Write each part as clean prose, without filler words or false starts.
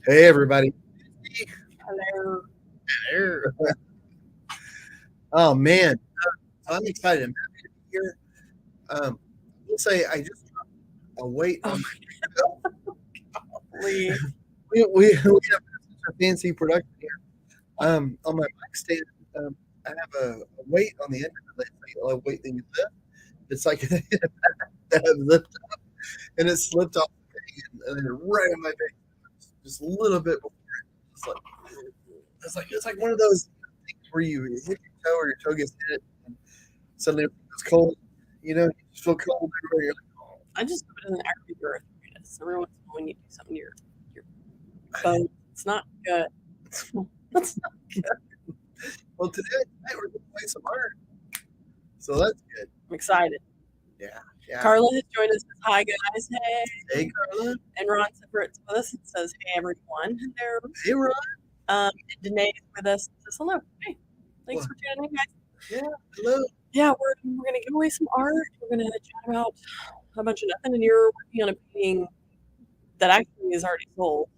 Hey, everybody. Hello. There. Oh, man. I'm excited. I'm happy to be here. We'll say I just dropped a weight Oh, on my. please. We have such a fancy production here. On my mic stand, um, I have a weight on the end of it. It's like a weight that you lift. It's like that I lift up, and it slipped off the thing and then right on my face, just a little bit before it. It's like it's like one of those things where you hit your toe or your toe gets hit, and suddenly it's cold. You just feel cold everywhere. You're like, oh, I just put it in the aggravated arthritis. Every once in a while when you do something to your bones, it's not good. That's not good. well, tonight we're gonna play some art, so that's good. I'm excited. Yeah, yeah. Carla has joined us. Hi guys. Hey. Hey, Carla. And Ron separates with us and says, hey everyone. Hello. Hey, Ron. And Danae is with us. Says hello. Hey. Thanks Well, for tuning in, guys. yeah, hello. Yeah, we're gonna give away some art. We're gonna chat about a bunch of nothing, and you're working on a painting that actually is already sold,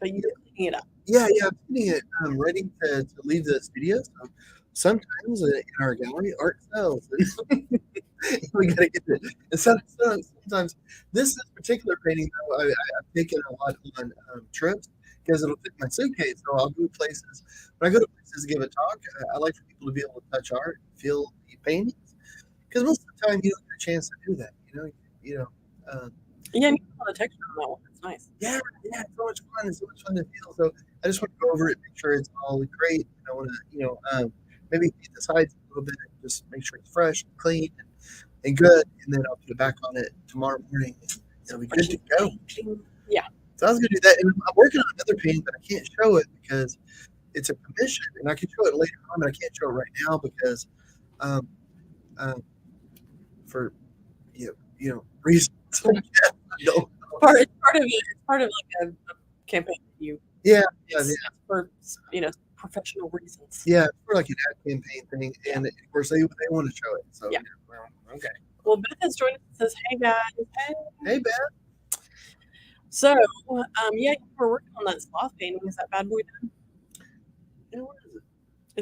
but you're cleaning it up. Yeah, I'm getting it ready to leave the studio. So sometimes in our gallery, art sells. We gotta get it. And sometimes this particular painting, though, I've taken a lot on trips because it'll fit my suitcase. So I'll go places. When I go to places to give a talk, I like for people to be able to touch art, feel the paintings, because most of the time you don't get a chance to do that. You know. Um, Yeah, and you put a texture on that one. It's nice. yeah, it's so much fun. It's so much fun to feel. So I just want to go over it, make sure it's all great. And I want to, maybe paint the sides a little bit, just make sure it's fresh, and clean, and good. And then I'll put it back on it tomorrow morning. And it'll be good to go. Yeah. So I was gonna do that, and I'm working on another painting, but I can't show it because it's a commission, and I can show it later on, but I can't show it right now because, um, um, for reasons. I don't It's part of it. It's part of like a campaign that you Yeah, for professional reasons. yeah, it's for like an ad campaign thing, and of course they want to show it. So Yeah. well, okay. Well, Beth has joined us and says, "Hey guys, Hey, Beth. So, yeah, we're working on that sloth painting. Is that bad boy done? What is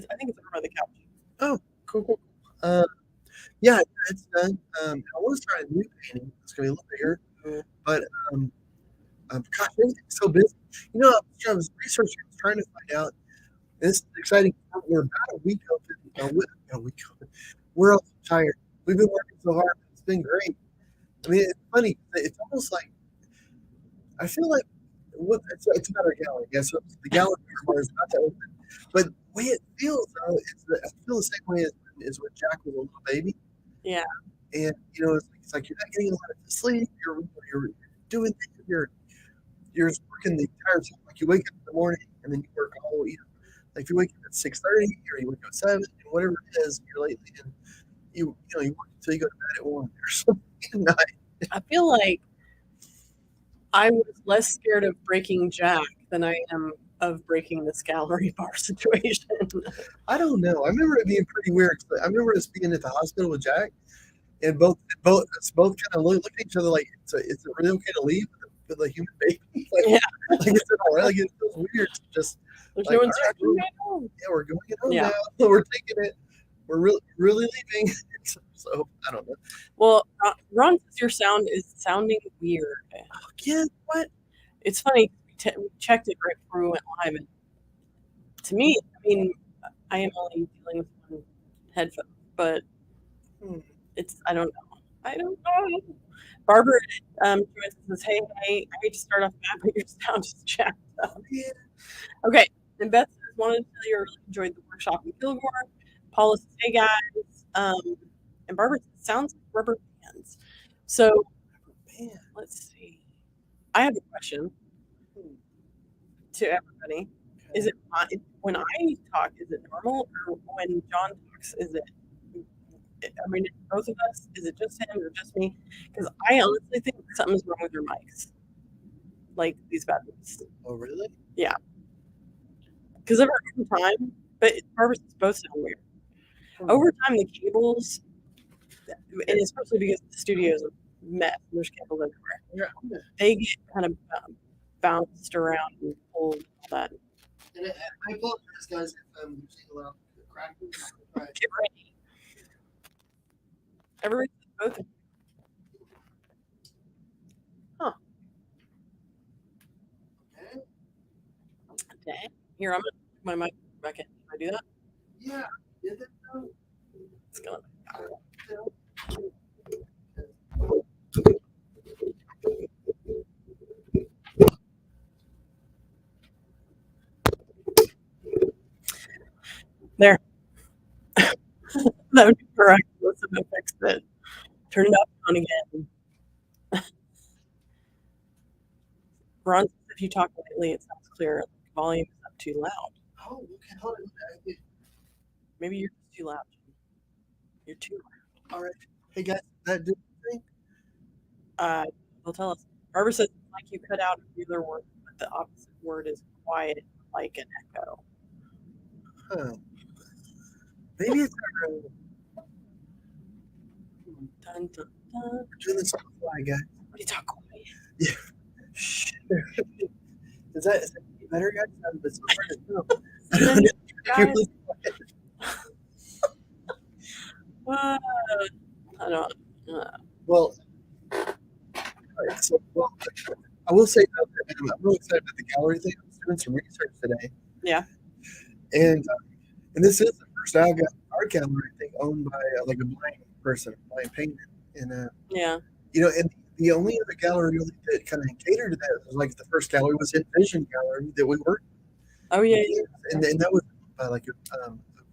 it? I think it's over by the couch. Oh, cool. Yeah, it's done. I want to start a new painting. It's gonna be a little bigger, but gosh, everything's so busy. I was researching, I was trying to find out. And this is exciting. We're about a week open. A week open. We're all so tired. We've been working so hard. It's been great. I mean, it's funny. It's almost like I feel like it's about our gallery. Yeah, so the gallery is not to open, but the way it feels, though, I feel the same way as when Jack was a little baby. Yeah. And it's like you're not getting a lot of sleep. You're doing things. You're working the entire time. Like you wake up in the morning and then you work all. Like if you wake up at 6:30 or you wake up at 7, and whatever it is, you're late, and you work until you go to bed at 1 or something at night. I feel like I was less scared of breaking Jack than I am of breaking this gallery bar situation. I don't know. I remember it being pretty weird. I remember us being at the hospital with Jack, and both kind of looked at each other like, is it really okay to leave with a human baby? Like, Yeah. Like it's all right. Like it feels weird. Just There's like, no all right, instruction manual. yeah, we're going home Yeah. now. We're taking it. We're really leaving. So I don't know. Well, Ron says your sound is sounding weird. Again, what? It's funny. We checked it right before we went live, and to me, I mean, I am only dealing with one headphone, but I don't know. Barbara says, hey, I hate to start off bad, but your sound is jacked up. Yeah. Okay, and Beth says, wanted to tell you I really enjoyed the workshop in Kilgore. Paula says, hey guys. And Barbara says, sounds like rubber bands. So, let's see. I have a question to everybody. Is it when I talk, is it normal, or when John talks, is it? I mean, both of us. Is it just him or just me? Because I honestly think something's wrong with your mics, like these bad ones. Oh, really? Yeah. Because over time, but Barbara's both sound weird. Over time, the cables, and especially because the studio's a mess, there's cables everywhere. Yeah. They get kind of bounced around and all that. And I apologize, guys, if I'm using a lot of cracking. Right. Get ready. Everybody both. Huh. Okay. Okay. Here, I'm gonna put my mic back in. Can I do that? Yeah. Did it though? It's gonna. There. That would be correct. Listen to fix it. Turn it up on again. Ron says if you talk lightly, it sounds clear. Volume is up too loud. Oh, okay. Hold on. Maybe you're just too loud. You're too loud. All right. Hey guys, that did thing? They'll tell us. Barbara says it's like you cut out a other word, but the opposite word is quiet, like an echo. Huh. Maybe it's not really. Dun, dun, dun. We're doing this on the fly, guys. What are you talking about? Yeah. Shh. Is that better, guys? But so far, no. I don't know. You're Guys, really quiet. I don't. Well, all right, so, well, I will say though, that I'm really excited about the gallery thing. I was doing some research today, Yeah. and this is the first art gallery I think owned by like a blind person, a blind painter, and Yeah. you know, and the only other gallery really that kind of catered to that was like the first gallery was Envision Gallery that we worked, Oh yeah. and that was by like a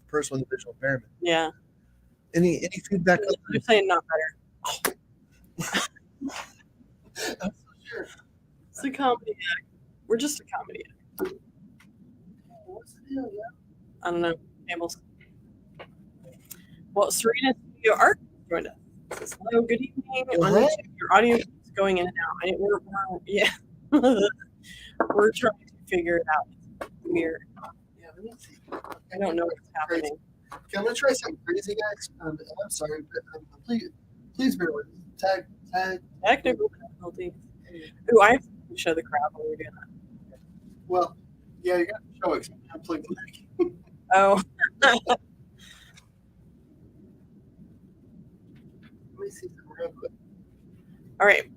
person with a visual impairment. Yeah. Any feedback? You're saying not better. I'm so sure. It's a comedy act. We're just a comedy act. What's the deal? Yeah. I don't know. Campbell's. Well, Serena Studio Art joined us. Says, hello, good evening. Well, On hey. YouTube, your audio is going in and out. We're yeah. We're trying to figure it out. It's weird. Yeah, let me see. I don't know what's happening. Okay, I'm gonna try something crazy, guys. I'm sorry, but please bear with me. Tag. Technical difficulties. Ooh, I have to show the crowd when we're doing that. Well, yeah, you got to show it. I'm playing the mic. Oh. Let me see something real quick. All right.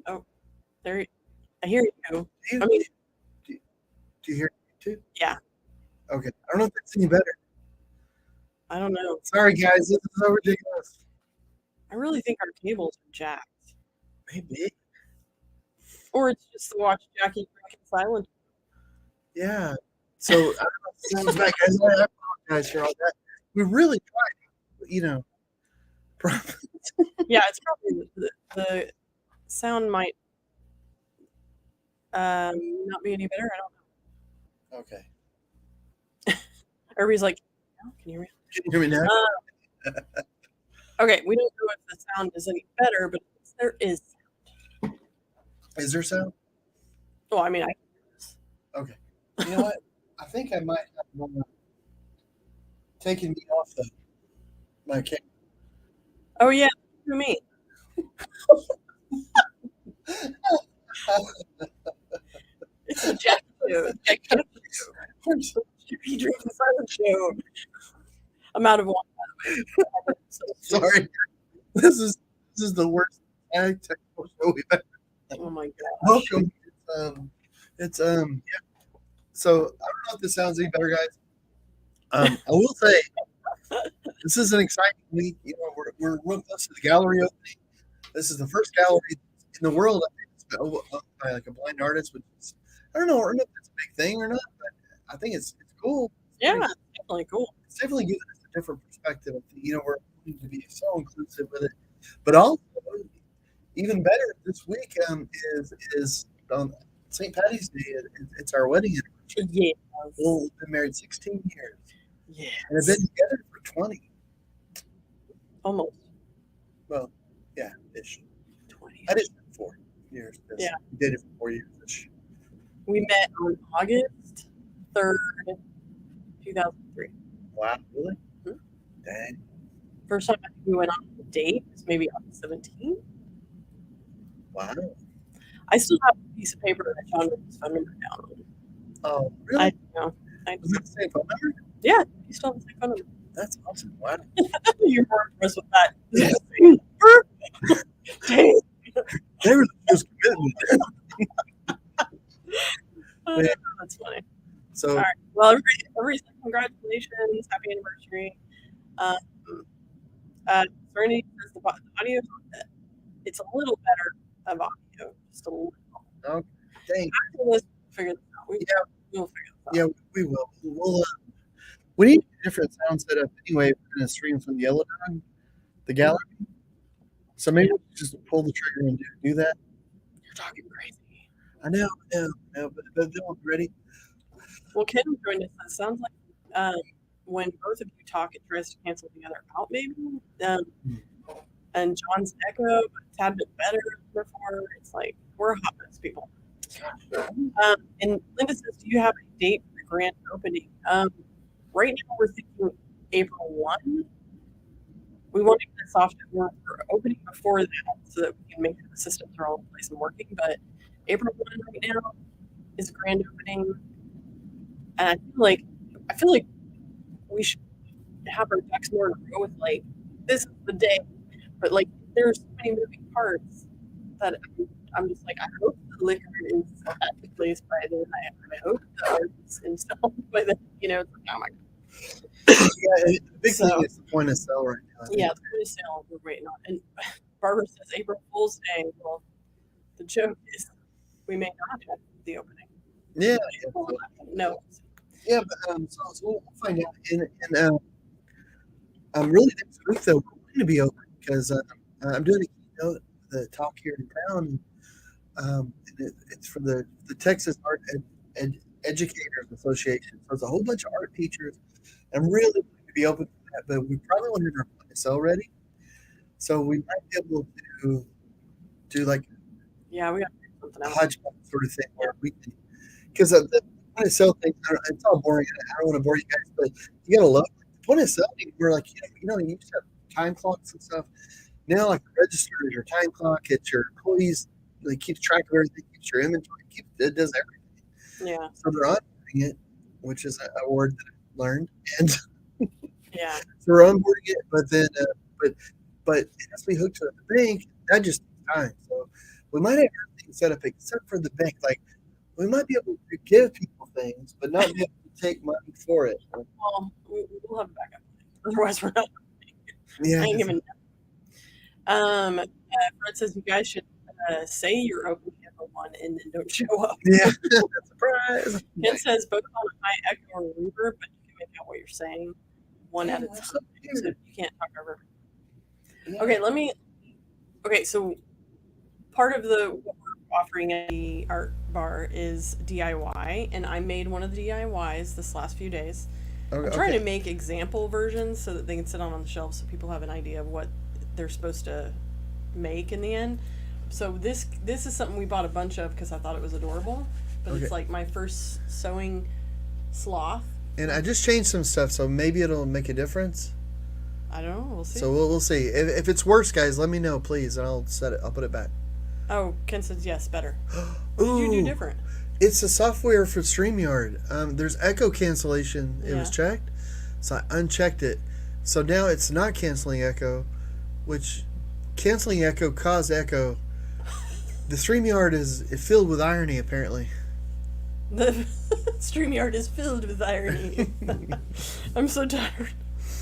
Oh, There, I hear you. Do you, I mean, do, do you hear me too? yeah. Okay. I don't know if that's any better. I don't know. Sorry, guys. This is so ridiculous. I really think our cables are jacked, Maybe. or it's just to watch Jackie drink in silence. Yeah. So I don't know if it sounds back, guys. I apologize for all that. We really tried, Yeah, it's probably the sound might not be any better. I don't know. Okay. Everybody's like, "Oh, can you hear me?" Can you hear me now? Okay, we don't know if the sound is any better, but there is. Is there sound? Oh, I mean, I. Okay. You know what? I think I might have one taking me off my camera. Oh yeah, to me. It's a Jack show. He drinks a silent show. I'm out of one, by the way. Sorry. This is the worst technical show we've ever. Oh my god. Welcome. Yeah. So I don't know if this sounds any better, guys. I will say this is an exciting week. You know, we're real close to the gallery opening. This is the first gallery in the world I think, that's been opened by like a blind artist, which is, I don't know if it's a big thing or not, but I think it's cool. Yeah, it's definitely cool. It's definitely giving us a different perspective. You know, we're going to be so inclusive with it, but also even better this week is on St. Patty's Day. It's our wedding anniversary. Yeah. We've been married 16 years. Yeah. And have been together for 20. Almost. Well, yeah, ish. 20. I did it for 4 years. Yeah. We did it for 4 years ish. We met on August 3rd, 2003. Wow, really? Mhm. Dang. First time I think we went on a date was maybe August 17th. Wow. I still have a piece of paper that John wrote his phone number down on. Oh, really? I know. Was it the same phone number? Yeah, you still have the same phone number. That's awesome. Wow. You're more impressed with that. Dang. They were just commitment. Yeah. That's funny. So, All right. Well, everybody, congratulations. Happy anniversary. Serenity says the audio, it's a little better of audio. Just a little. okay. Dang. After this, we'll figure this out. We'll figure this out. Yeah, we will. We need a different sound setup anyway. We're going to stream from the Yellow Dog, the gallery. So maybe we just pull the trigger and do that. You're talking crazy. I know, but then we'll be ready. Well, Ken joined us. It sounds like when both of you talk, it tries to cancel the other out, maybe. And John's echo, but a tad bit better than before. It's like we're hot mess people. And Linda says, "Do you have a date for the grand opening?" Right now, we're thinking April 1. We want to get this off. We're opening before that so that we can make sure the systems are all in place and working. But April 1 right now is grand opening, and I feel like we should have our ducks more in a row with like this is the day. But like there's so many moving parts that I'm just like I hope the liquor is at the place by then. I hope the art is installed by then. You know, it's like oh my god. Yeah, the big thing is the point of sale right now. Yeah, the point of sale we're waiting on. And Barbara says April Fool's Day. Well, the joke is we may not have the opening. Yeah. No. Yeah, but so we'll find out. And really next week though, we're going to be open because I'm doing a keynote, the talk here in town. And it's for the Texas Art Educators Association. So it's a whole bunch of art teachers. I'm really going to be open to that, but we probably want to have our point of sale ready. So we might be able to do like we got to do something a else. hodgepodge sort of thing where we can, because the point of sale thing, it's all boring. I don't want to bore you guys, but you gotta love it. The point of sale thing, we're like, you used to have time clocks and stuff. Now, like the register is your time clock. It's your employees. Like keeps track of everything. Keeps your inventory. It does everything. Yeah. So they're onboarding it, which is a word that I've learned, and Yeah. so we're onboarding it. But then, but it has to be hooked to the bank. That just takes time. So we might have everything set up except for the bank. Like, we might be able to give people things, but not be able to take money for it. Well, we'll have a backup. Otherwise, we're not. Yeah. I ain't giving. Fred says you guys should say you're open for one and then don't show up. Yeah. Surprise. Ken says both on a high echo or reverb, but you can make out what you're saying one at a time. So you can't talk over. Yeah. Okay, so part of the what we're offering at the art bar is DIY, and I made one of the DIYs this last few days. I'm trying to make example versions so that they can sit on the shelf so people have an idea of what they're supposed to make in the end. So this is something we bought a bunch of because I thought it was adorable, but it's like my first sewing sloth. And I just changed some stuff, so maybe it'll make a difference. I don't know. We'll see. So we'll see. If it's worse, guys, let me know, please, and I'll set it. I'll put it back. Oh, Ken says yes, better. What did you do different? It's the software for StreamYard. There's echo cancellation. It was checked, so I unchecked it. So now it's not canceling echo, which canceling echo caused echo. The StreamYard is filled with irony, apparently. The StreamYard is filled with irony. I'm so tired.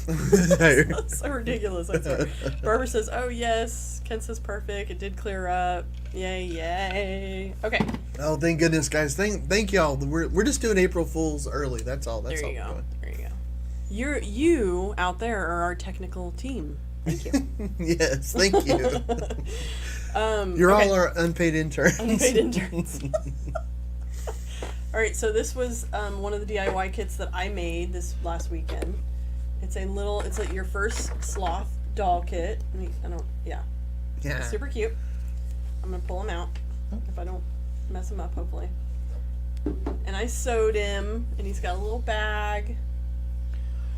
So ridiculous, I swear. Barbara says, oh yes. Ken says perfect. It did clear up. Yay. Okay. Oh, thank goodness, guys. Thank y'all. We're just doing April Fools early. That's all. That's there you all go. There you go. You out there are our technical team. Thank you. Yes, thank you. You're all our unpaid interns. Unpaid interns. All right, so this was one of the DIY kits that I made this last weekend. It's like your first sloth doll kit. Yeah. Super cute. I'm gonna pull him out if I don't mess him up, hopefully. And I sewed him, and he's got a little bag.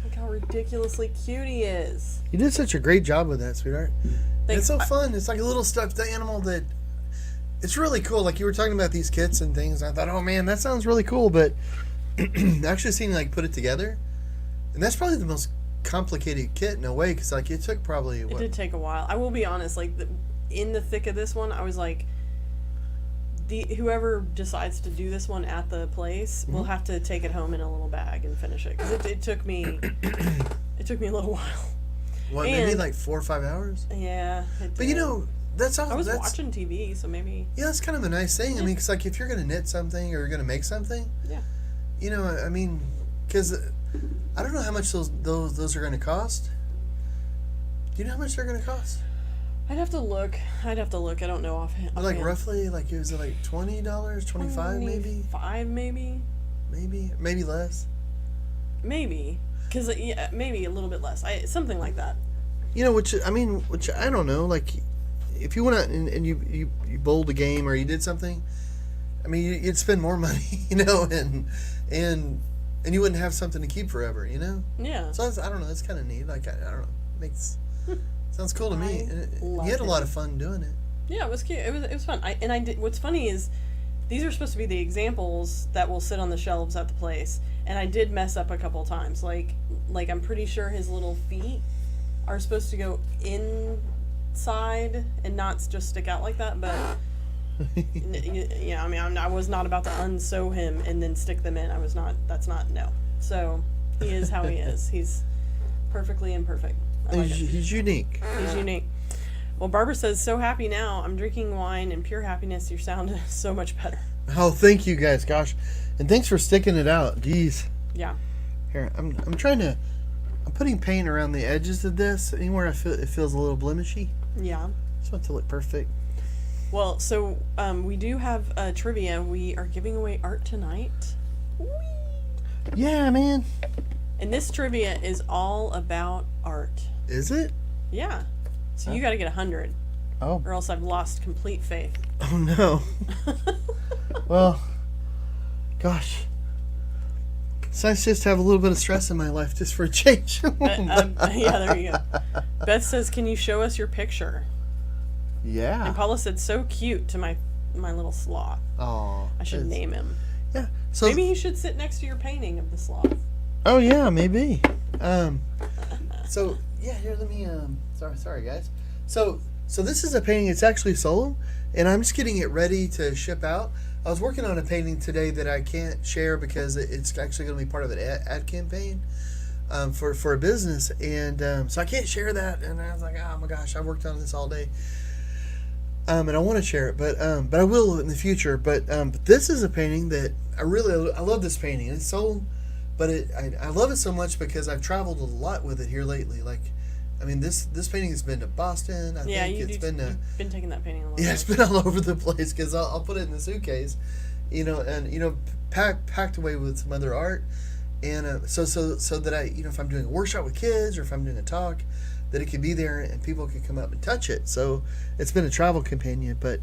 Look how ridiculously cute he is. You did such a great job with that, sweetheart. It's so fun. It's like a little stuffed animal that it's really cool. Like you were talking about these kits and things. I thought, oh man, that sounds really cool. But actually seeing like put it together, and that's probably the most complicated kit in a way because like it took probably It did take a while. I will be honest. Like in the thick of this one, I was like, whoever decides to do this one at the place will have to take it home in a little bag and finish it because it took me a little while. What, maybe like 4 or 5 hours? Yeah. But you know, that's all. I was watching TV, so maybe. Yeah, that's kind of a nice thing. I mean, because like if you're gonna knit something or you're gonna make something, you know, I mean, because I don't know how much those are gonna cost. Do you know how much they're gonna cost? I'd have to look. I don't know offhand. Like roughly, like is it like $20, $25 maybe? $5 maybe less. Maybe. Because maybe a little bit less. Something like that. You know, which I don't know. Like, if you went out and you bowled a game or you did something, I mean, you'd spend more money, you know, and you wouldn't have something to keep forever, you know. Yeah. So I don't know. That's kind of neat. Like I don't know. Sounds cool to me. And you had a lot of fun doing it. Yeah, it was cute. It was fun. I did. What's funny is these are supposed to be the examples that will sit on the shelves at the place. And I did mess up a couple times. Like I'm pretty sure his little feet are supposed to go inside and not just stick out like that. But yeah, I mean, I was not about to unsew him and then stick them in. No. So he is how he is. He's perfectly imperfect. He's unique. He's unique. Well, Barbara says, so happy now. I'm drinking wine and pure happiness. Your sound is so much better. Oh, thank you guys. Gosh. And thanks for sticking it out. Jeez. Yeah. Here, I'm putting paint around the edges of this. Anywhere it feels a little blemishy. Yeah. Just want it to look perfect. Well, so we do have trivia. We are giving away art tonight. Whee! Yeah, man. And this trivia is all about art. Is it? Yeah. So you got to get 100. Oh. Or else I've lost complete faith. Oh, no. Well, gosh. It's nice just to have a little bit of stress in my life just for a change. Yeah, there you go. Beth says, can you show us your picture? Yeah. And Paula said, so cute to my little sloth. Oh. I should name him. Yeah. So maybe he should sit next to your painting of the sloth. Oh, yeah, maybe. So, yeah, here, let me, sorry, guys. So this is a painting. It's actually solo, and I'm just getting it ready to ship out. I was working on a painting today that I can't share because it's actually going to be part of an ad campaign for a business, and so I can't share that. And I was like, oh my gosh, I worked on this all day, and I want to share it, but I will in the future. But this is a painting that I love this painting. It's so, but I love it so much because I've traveled a lot with it here lately. Like, I mean, this painting has been to Boston. I think it's been to. You've been taking that painting a lot. Yeah, it's been all over the place because I'll put it in the suitcase, and packed away with some other art, and so that if I'm doing a workshop with kids or if I'm doing a talk, that it can be there and people can come up and touch it. So it's been a travel companion, but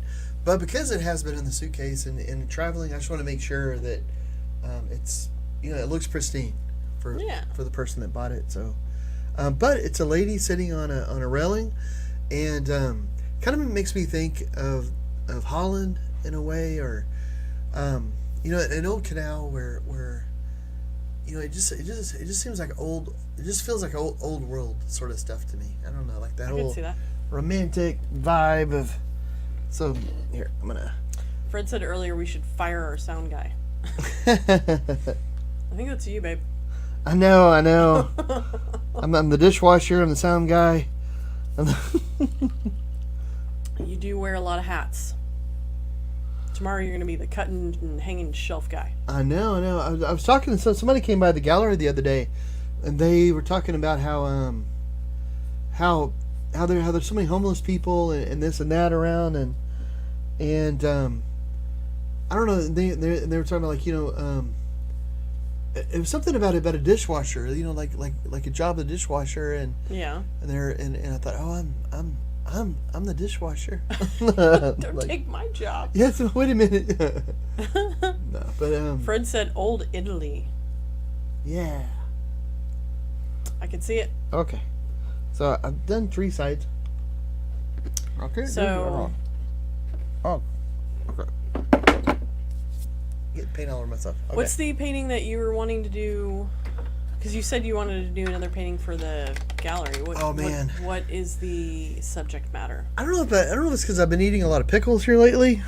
because it has been in the suitcase and traveling, I just want to make sure that it's it looks pristine for the person that bought it. So. But it's a lady sitting on a railing, and kind of makes me think of Holland in a way, or an old canal where it just seems like old. It just feels like old world sort of stuff to me. I don't know, like that whole romantic vibe of. So here I'm gonna. Fred said earlier we should fire our sound guy. I think that's you, babe. I know. I'm the dishwasher. I'm the sound guy. You do wear a lot of hats. Tomorrow you're going to be the cutting and hanging shelf guy. I know. I was talking to somebody came by the gallery the other day, and they were talking about how there's so many homeless people and this and that around, and I don't know. They were talking about it was something about a dishwasher, like a job of a dishwasher, and I thought, oh, I'm the dishwasher. Don't take my job. Yes, wait a minute. No, but Fred said old Italy. Yeah. I can see it. Okay. So I've done 3 sides. Okay. So. Oh. Okay. Get paint all over myself. Okay. What's the painting that you were wanting to do? Because you said you wanted to do another painting for the gallery. Man. What is the subject matter? I don't know if it's because I've been eating a lot of pickles here lately.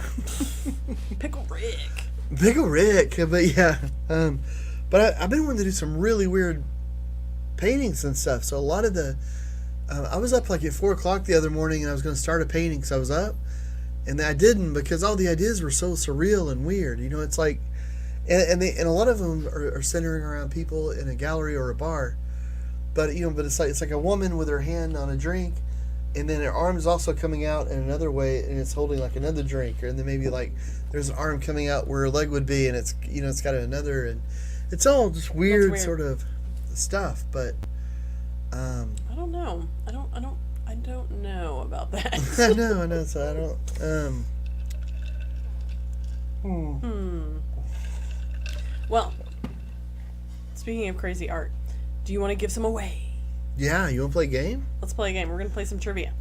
Pickle Rick. But yeah. But I've been wanting to do some really weird paintings and stuff. So a lot of the, I was up like at 4:00 the other morning, and I was going to start a painting because I was up. And I didn't, because all the ideas were so surreal and weird. It's like, and a lot of them are centering around people in a gallery or a bar, but it's like a woman with her hand on a drink, and then her arm is also coming out in another way, and it's holding like another drink, and then maybe like there's an arm coming out where her leg would be, and it's it's got another, and it's all just weird sort of stuff. But I don't know. I don't know about that. I know. So I don't. Well, speaking of crazy art, do you want to give some away? Yeah, you want to play a game? Let's play a game. We're going to play some trivia.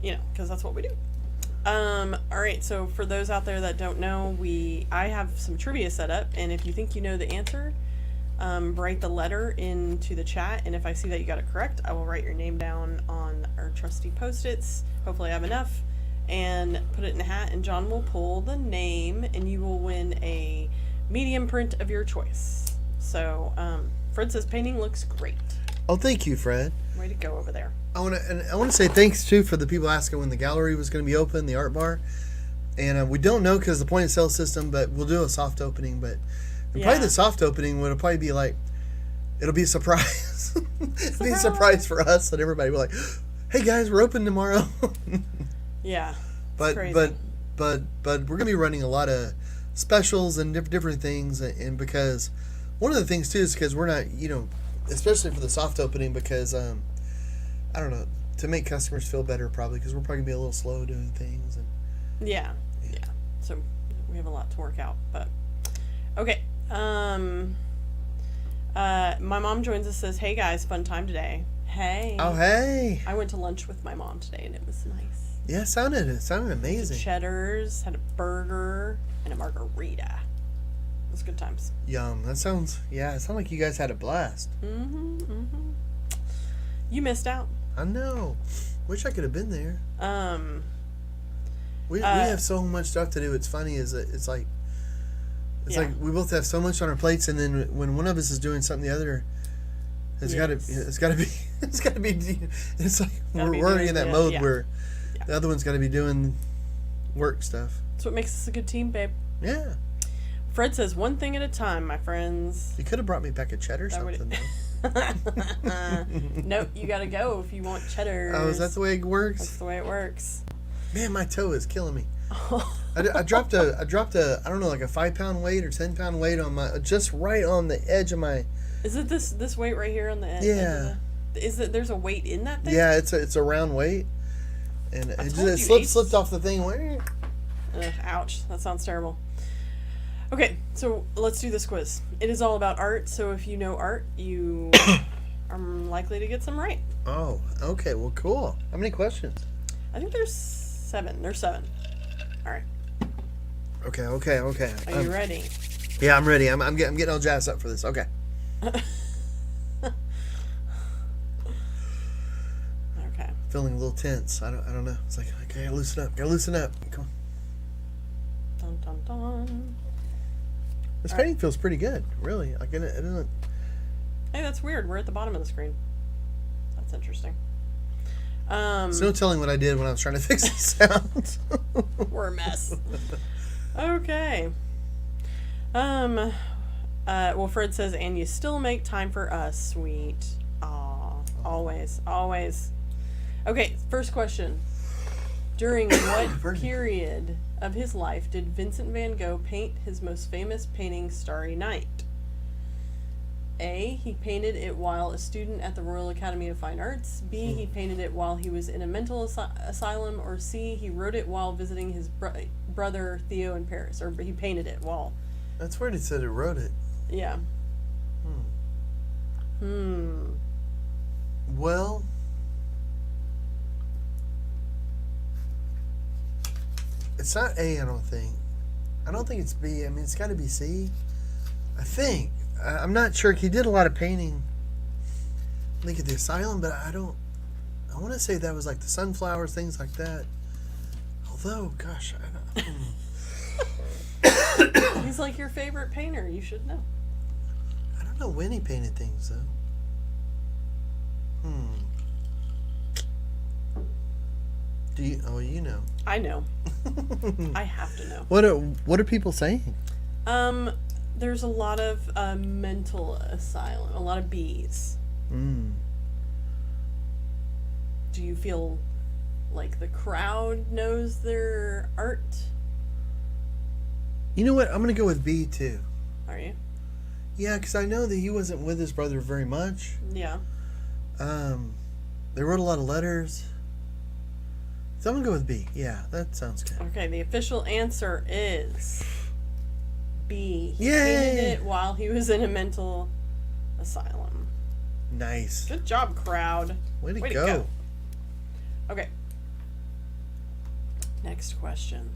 Because that's what we do. All right, so for those out there that don't know, I have some trivia set up, and if you think you know the answer, write the letter into the chat, and if I see that you got it correct, I will write your name down on our trusty Post-its. Hopefully I have enough, and put it in a hat, and John will pull the name, and you will win a medium print of your choice. So Fred says painting looks great. Oh, thank you, Fred. Way to go over there. I want to say thanks too for the people asking when the gallery was going to be open, the art bar, and we don't know because the point of sale system, but we'll do a soft opening. But probably the soft opening would probably be like, it'll be a surprise. It'll be a surprise for us, and everybody will be like, "Hey guys, we're open tomorrow." Yeah, but crazy. but we're gonna be running a lot of specials and different things, and because one of the things too is because we're not, especially for the soft opening, because I don't know, to make customers feel better probably, because we're probably gonna be a little slow doing things, and yeah. So we have a lot to work out, but okay. My mom joins us, says, "Hey guys, fun time today." Hey. Oh, hey. I went to lunch with my mom today, and it was nice. Yeah, it sounded amazing. Cheddars, had a burger, and a margarita. It was good times. Yum. It sounds like you guys had a blast. Mm-hmm. You missed out. I know. Wish I could have been there. We have so much stuff to do. It's funny, is that it's like we both have so much on our plates, and then when one of us is doing something, the other it's got to be it's like we're already in that mode where the other one's got to be doing work stuff. That's what makes us a good team, babe. Yeah. Fred says, one thing at a time, my friends. You could have brought me back a cheddar or something. Nope, you gotta go if you want cheddar. Oh, is that the way it works? That's the way it works. Man, my toe is killing me. I dropped a I don't know, like a 5-pound weight or 10-pound weight on my, just right on the edge of my. Is it this weight right here on the edge? Yeah. Is it? There's a weight in that thing? Yeah, it's a round weight, and it slipped off the thing. Ouch! That sounds terrible. Okay, so let's do this quiz. It is all about art, so if you know art, you are likely to get some right. Oh, okay. Well, cool. How many questions? I think there's 7. There's 7. All right. Okay. Are you ready? Yeah, I'm ready. I'm getting all jazzed up for this. Okay. Okay. Feeling a little tense. I don't know. It's like, okay, gotta loosen up. Come on. Dun dun dun. This painting feels pretty good, really. Like it doesn't. Hey, that's weird. We're at the bottom of the screen. That's interesting. There's no telling what I did when I was trying to fix the sound. We're a mess. Okay. Well, Fred says, and you still make time for us, sweet. Aw, always. Okay, first question. During what period of his life did Vincent van Gogh paint his most famous painting, Starry Night? A, he painted it while a student at the Royal Academy of Fine Arts. B, he painted it while he was in a mental asylum. Or C, he wrote it while visiting his brother Theo in Paris. Or he painted it while... That's weird he said he wrote it. Yeah. Well... It's not A, I don't think. I don't think it's B. I mean, it's got to be C. I think. I'm not sure. He did a lot of painting, I think, at the asylum, but I want to say that was like the sunflowers, things like that. Although, gosh, I don't. He's like your favorite painter. You should know. I don't know when he painted things, though. Do you? Oh, you know. I know. I have to know. What are people saying? There's a lot of mental asylum, a lot of B's. Do you feel like the crowd knows their art? You know what? I'm going to go with B, too. Are you? Yeah, because I know that he wasn't with his brother very much. Yeah. They wrote a lot of letters. So I'm going to go with B. Yeah, that sounds good. Okay, the official answer is B. He Yay! painted it while he was in a mental asylum. Nice. Good job, crowd. Way to go. Okay. Next question.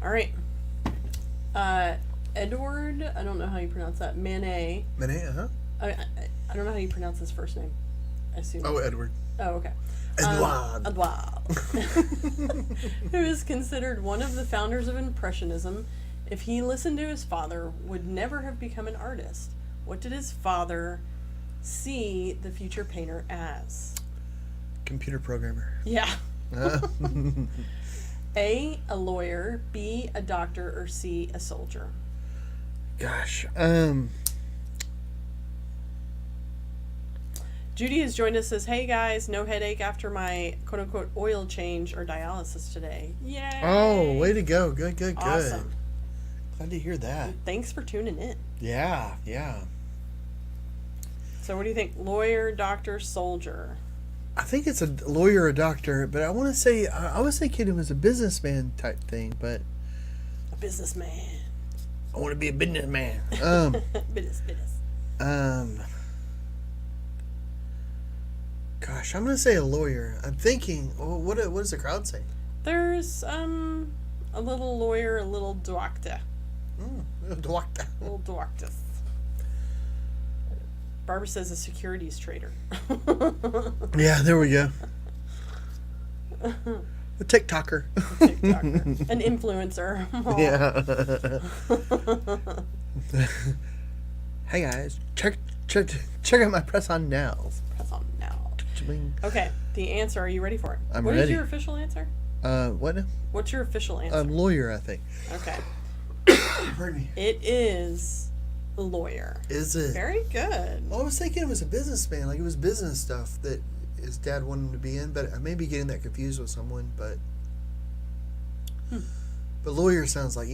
All right. Edward, I don't know how you pronounce that. Manet. Manet, I don't know how you pronounce his first name. I assume. Oh, Edward. Oh, okay. Edouard. Who is considered one of the founders of Impressionism. If he listened to his father, would never have become an artist. What did his father see the future painter as? Computer programmer. Yeah. A lawyer, B, a doctor, or C, a soldier? Gosh. Judy has joined us, says, hey guys, no headache after my quote-unquote oil change or dialysis today. Yay! Oh, way to go. Good. Awesome. Glad to hear that. Thanks for tuning in. Yeah. So what do you think? Lawyer, doctor, soldier? I think it's a lawyer or a doctor, but I want to say, I was thinking it was a businessman type thing, but... A businessman. I want to be a businessman. Business. Gosh, I'm going to say a lawyer. I'm thinking, what does the crowd say? There's, a little lawyer, a little doctor. Doctor. Little doctor. Barbara says a securities trader. Yeah, there we go. A TikToker. TikToker. An influencer. Yeah. Hey guys, check out my press-on nails. Press on now. Cha-ching. Okay, the answer. Are you ready for it? I'm What is ready. your official answer? What now? What's your official answer? Lawyer, I think. Okay. Pardon me. It is lawyer. Is it? Very good. Well, I was thinking it was a businessman, like it was business stuff that his dad wanted him to be in, but I may be getting that confused with someone. But but lawyer sounds like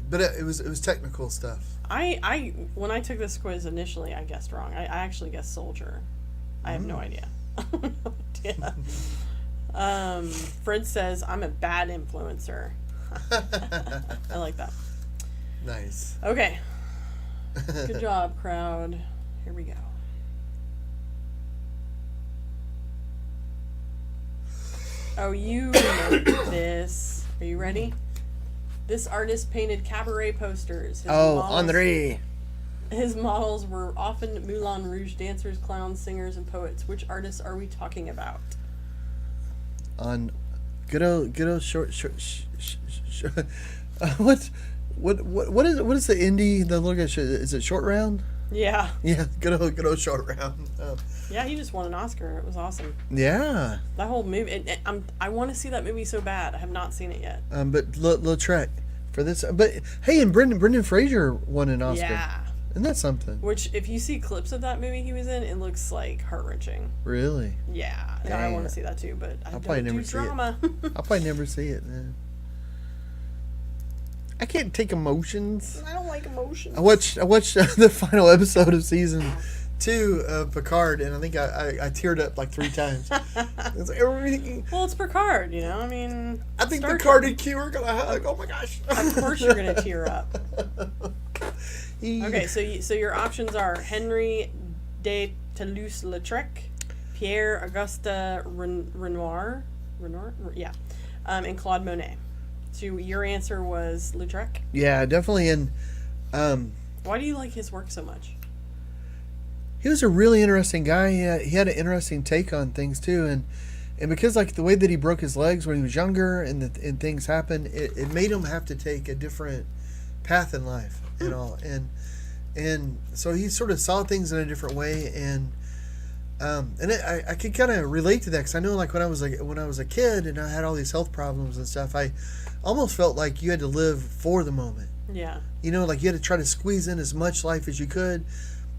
but it was technical stuff. I when I took this quiz initially, I guessed wrong. I actually guessed soldier. I have no idea. No idea. Fred says I'm a bad influencer. I like that. Nice. Okay. Good job, crowd. Here we go. Oh, you know this. Are you ready? This artist painted cabaret posters. His Henri. His models were often Moulin Rouge dancers, clowns, singers, and poets. Which artists are we talking about? On good old short. What is the indie? The little guy. Is it Short Round? Yeah. Yeah, good old Short Round. Yeah, he just won an Oscar. It was awesome. Yeah. That whole movie. I want to see that movie so bad. I have not seen it yet. But Lautrec for this. But hey, and Brendan Fraser won an Oscar. Yeah. Isn't that something? Which, if you see clips of that movie he was in, it looks like heart-wrenching. Really? Yeah. And I want to see that too, but I I'll don't probably do never see it. drama. I'll probably never see it. Man. I can't take emotions. I don't like emotions. I watched the final episode of season 2 of Picard, and I think I teared up like 3 times. It's like everything. Well, it's Picard, you know? I mean... I think Star Picard Trek. and Q are gonna hug. Oh my gosh. Of course you're going to tear up. Okay, so your options are Henry de Toulouse-Lautrec, Pierre Auguste Renoir, yeah, and Claude Monet. So your answer was Lautrec? Yeah, definitely. And why do you like his work so much? he was a really interesting guy. He had an interesting take on things too, and because like the way that he broke his legs when he was younger, and things happened, it made him have to take a different path in life and all, and so he sort of saw things in a different way, and I could kind of relate to that, because I know like when I was a kid and I had all these health problems and stuff, I almost felt like you had to live for the moment. Yeah. Like you had to try to squeeze in as much life as you could,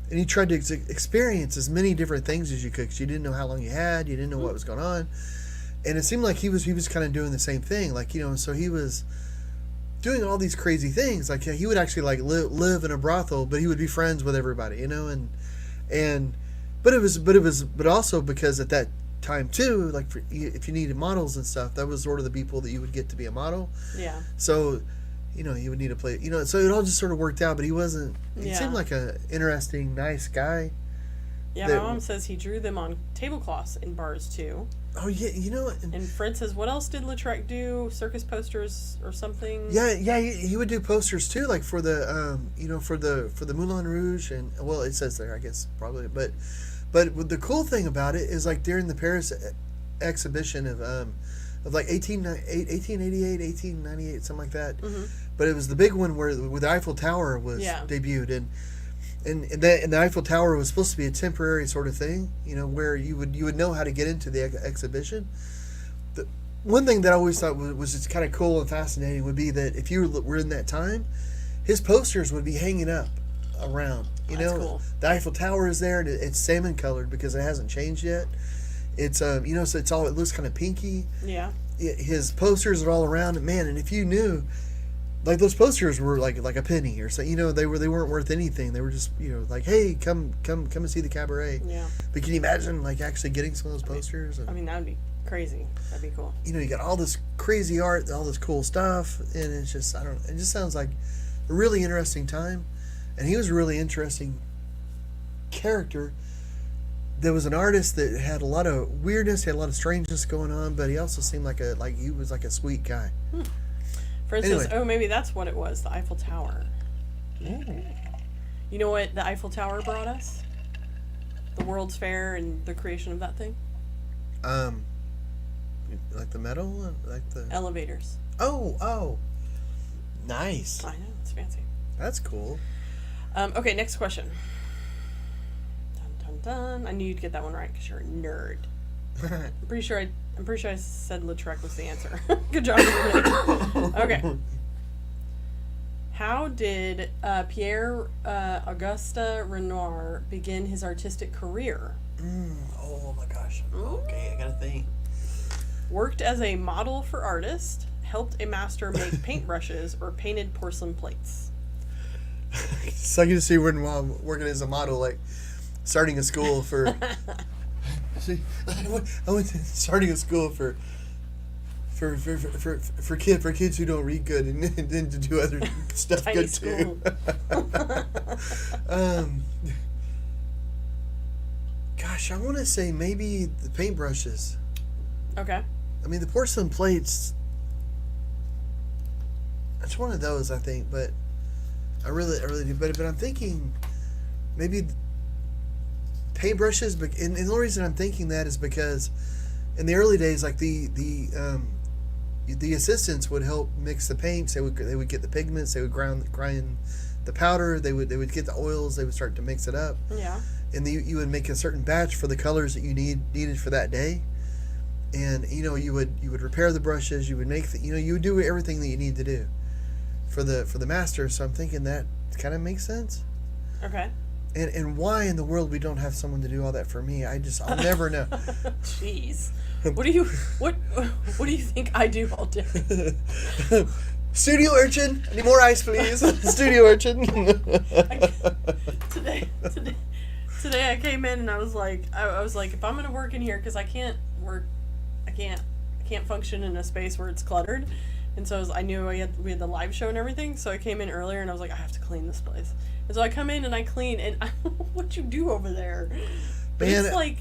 and you tried to experience as many different things as you could, because you didn't know how long you had, you didn't know what was going on, and it seemed like he was kind of doing the same thing, like so he was doing all these crazy things, like he would actually like live in a brothel, but he would be friends with everybody, but also because at that time too, like if you needed models and stuff, that was sort of the people that you would get to be a model. Yeah. So you would need to play, so it all just sort of worked out, but he seemed like a interesting, nice guy. Yeah, my mom says he drew them on tablecloths in bars too. Oh yeah, And Fred says, what else did Lautrec do? Circus posters or something? Yeah, he would do posters too, like for the for the Moulin Rouge, and well, it says there, I guess probably, but the cool thing about it is like during the Paris exhibition of like 1888, 1898, something like that. Mm-hmm. But it was the big one where the Eiffel Tower was debuted, and the Eiffel Tower was supposed to be a temporary sort of thing, where you would know how to get into the exhibition. The one thing that I always thought was just kind of cool and fascinating would be that if you were in that time, his posters would be hanging up around. That's cool. The Eiffel Tower is there, and it's salmon colored because it hasn't changed yet. It's so it looks kind of pinky. Yeah. His posters are all around, and man, and if you knew, like those posters were like a penny or so, they weren't worth anything. They were just like, hey, come and see the cabaret. Yeah. But can you imagine like actually getting some of those posters? I mean that would be crazy. That'd be cool. You got all this crazy art, all this cool stuff, and it's just it just sounds like a really interesting time. And he was a really interesting character. There was an artist that had a lot of weirdness, had a lot of strangeness going on, but he also seemed like he was like a sweet guy. For instance, maybe that's what it was, the Eiffel Tower. Yeah. You know what the Eiffel Tower brought us? the World's Fair and the creation of that thing? Um, like the metal, like the. Elevators. Oh, nice. I know, it's fancy. That's cool. Okay, next question. Dun dun dun. I knew you'd get that one right because you're a nerd. I'm pretty sure I said Lautrec was the answer. Good job. Okay. How did Pierre Auguste Renoir begin his artistic career? Oh my gosh. Okay, I gotta think. Worked as a model for artists, helped a master make paintbrushes, or painted porcelain plates. So I can see Renoir working as a model, like starting a school for. See, I went to starting a school for kids who don't read good, and then to do other stuff Tiny good school. too. Gosh, I want to say maybe the paintbrushes. Okay. I mean, the porcelain plates. It's one of those, I think, but I really do. But I'm thinking maybe paintbrushes. But and the only reason I'm thinking that is because in the early days, like the assistants would help mix the paints. They would get the pigments. They would grind the powder. They would get the oils. They would start to mix it up. Yeah. And you would make a certain batch for the colors that you needed for that day. And you would repair the brushes. You would make you would do everything that you need to do for the master. So I'm thinking that kind of makes sense. Okay. And why in the world we don't have someone to do all that for me? I'll never know. Jeez. What do you think I do all day? Studio urchin. Any more ice, please? Studio urchin. Today I came in and I was like, if I'm gonna work in here, because I can't function in a space where it's cluttered, and so I knew we had the live show and everything, so I came in earlier and I was like, I have to clean this place, and so I come in and I clean, and what you do over there? Man, it's like